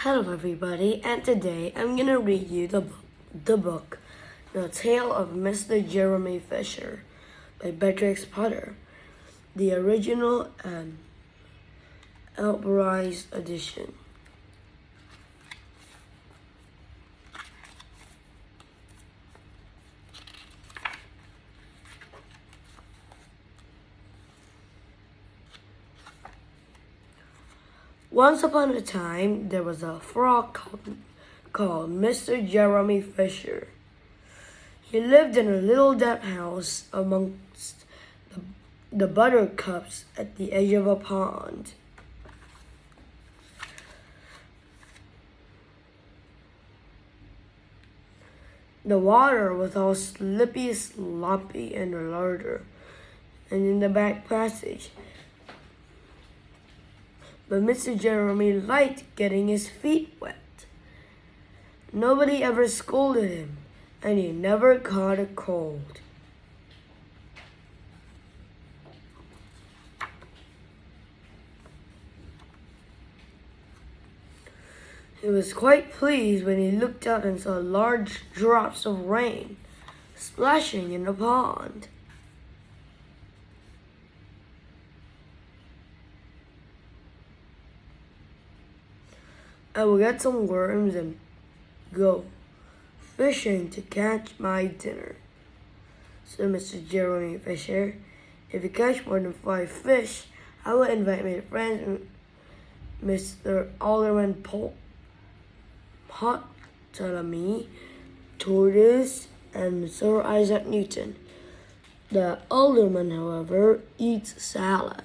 Hello, everybody, and today I'm gonna read you the book, The Tale of Mr. Jeremy Fisher by Beatrix Potter, the original and authorized edition. Once upon a time, there was a frog called Mr. Jeremy Fisher. He lived in a little damp house amongst the buttercups at the edge of a pond. The water was all slippy, sloppy in the larder and in the back passage. But Mr. Jeremy liked getting his feet wet. Nobody ever scolded him, and he never caught a cold. He was quite pleased when he looked out and saw large drops of rain splashing in the pond. I will get some worms and go fishing to catch my dinner, said Mr. Jeremy Fisher. If you catch more than 5 fish, I will invite my friends, Mr. Alderman Ptolemy, Tortoise, and Sir Isaac Newton. The alderman, however, eats salad.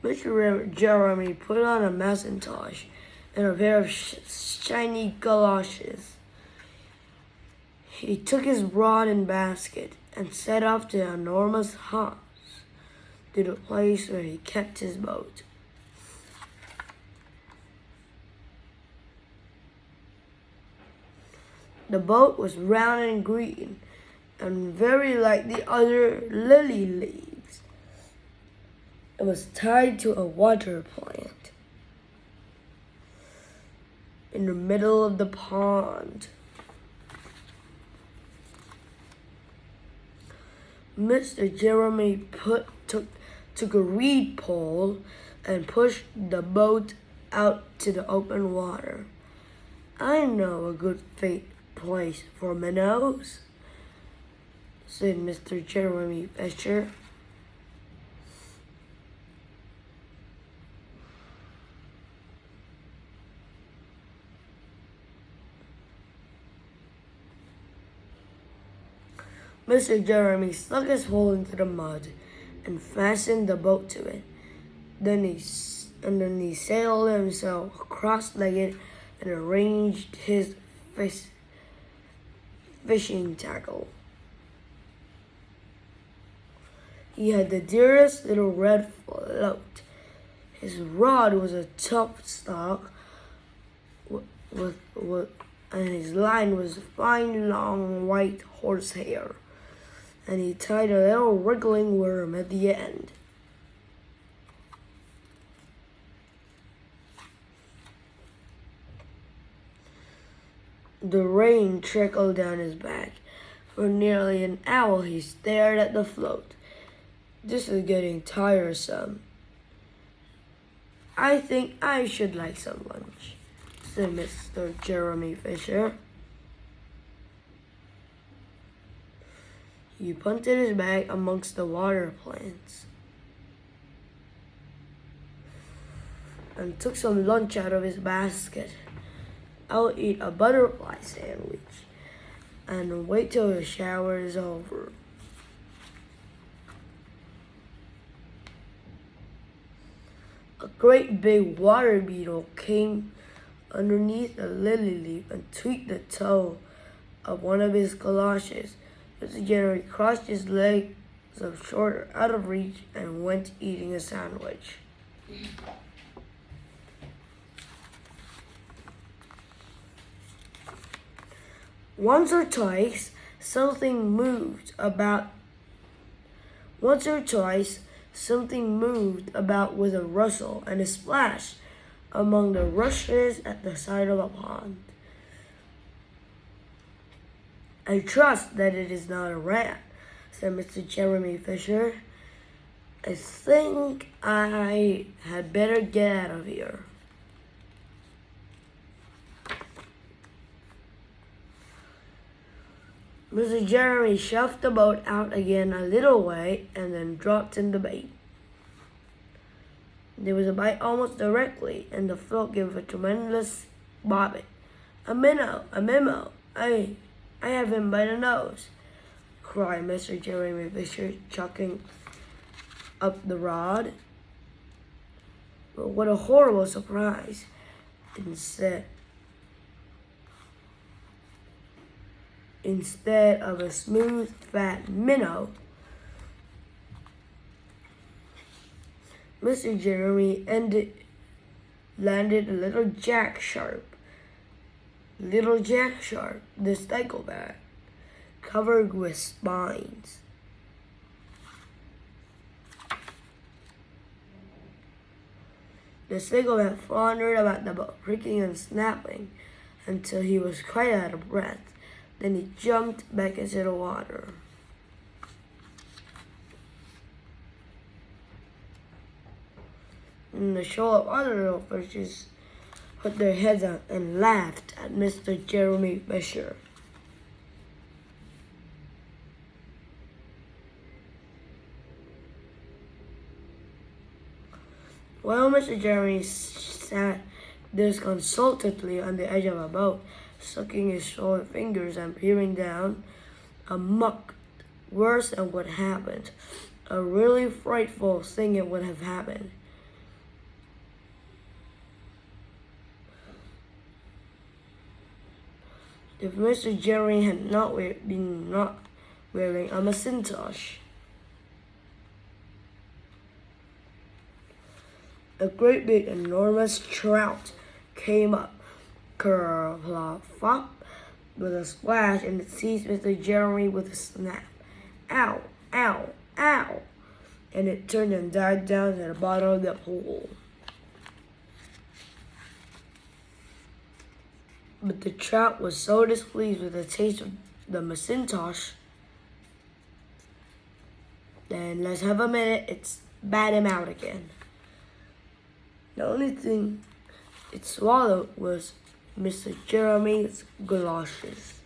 Mr. Jeremy put on a mackintosh and a pair of shiny galoshes. He took his rod and basket and set off to the enormous house, to the place where he kept his boat. The boat was round and green and very like the other lily leaves. It was tied to a water plant in the middle of the pond. Mr. Jeremy took a reed pole and pushed the boat out to the open water. I know a good place for minnows, said Mr. Jeremy Fisher. Mr. Jeremy stuck his pole into the mud and fastened the boat to it. Then he sailed himself cross-legged and arranged his fishing tackle. He had the dearest little red float. His rod was a tough stock, and his line was fine long white horsehair, and he tied a little wriggling worm at the end. The rain trickled down his back. For nearly an hour he stared at the float. This is getting tiresome. I think I should like some lunch, said Mr. Jeremy Fisher. He punted his bag amongst the water plants and took some lunch out of his basket. I'll eat a butterfly sandwich and wait till the shower is over. A great big water beetle came underneath a lily leaf and tweaked the toe of one of his galoshes. Mr. Jeremy crossed his legs so short out of reach and went eating a sandwich. Once or twice, something moved about Once or twice, something moved about with a rustle and a splash among the rushes at the side of a pond. "I trust that it is not a rat," said Mr. Jeremy Fisher. "I think I had better get out of here." Mr. Jeremy shoved the boat out again a little way and then dropped in the bait. There was a bite almost directly, and the float gave a tremendous bobbing. "A minnow! A minnow! I have him by the nose!" cried Mr. Jeremy Fisher, chucking up the rod. But what a horrible surprise! Instead of a smooth, fat minnow, Mr. Jeremy landed a little jack shark, the stickleback, covered with spines. The stickleback floundered about the boat, creaking and snapping until he was quite out of breath. Then he jumped back into the water. And the shoal of other little fishes put their heads out and laughed at Mr. Jeremy Fisher. While Mr. Jeremy sat disconsolately on the edge of a boat, sucking his short fingers and peering down, a muck worse than what happened. A really frightful thing it would have happened. If Mr. Jeremy had not been wearing a Macintosh. A great big enormous trout came up, kerplop, with a splash, and it seized Mr. Jeremy with a snap. "Ow, ow, ow!" And it turned and dived down to the bottom of the pool. But the trout was so displeased with the taste of the Macintosh, then let's have a minute, it spat him out again. The only thing it swallowed was Mr. Jeremy's galoshes.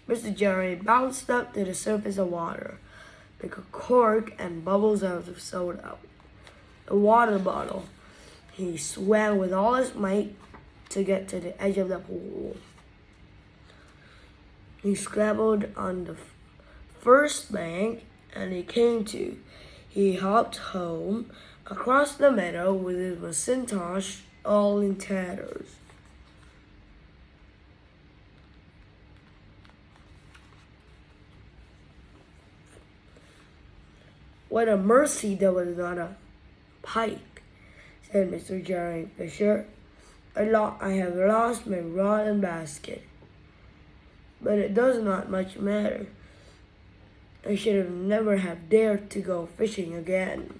Mr. Jeremy bounced up to the surface of water, like a cork, and bubbles out of soda. A water bottle. He swam with all his might to get to the edge of the pool. He scrambled on the first bank, and he came to. He hopped home across the meadow with his Macintosh all in tatters. "What a mercy there was not a pike," said Mr. Jeremy Fisher. I have lost my rod and basket. But it does not much matter. I should have never have dared to go fishing again.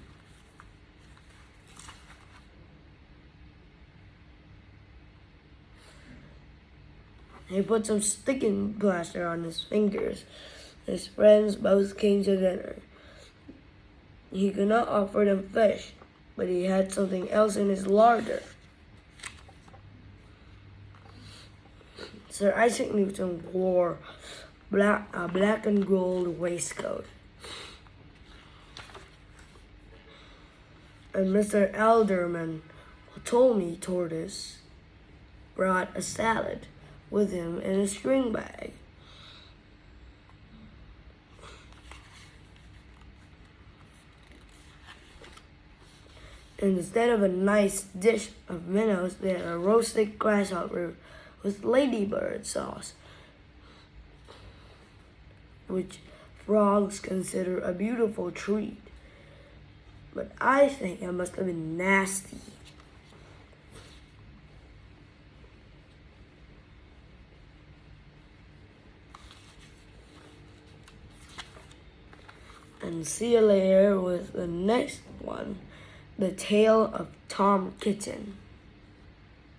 He put some sticking plaster on his fingers. His friends both came to dinner. He could not offer them fish, but he had something else in his larder. Sir Isaac Newton wore a black and gold waistcoat, and Mr. Alderman Ptolemy Tortoise brought a salad with him in a string bag. Instead of a nice dish of minnows, they had a roasted grasshopper with ladybird sauce, which frogs consider a beautiful treat. But I think it must have been nasty. and see you later with the next one, The Tale of Tom Kitten.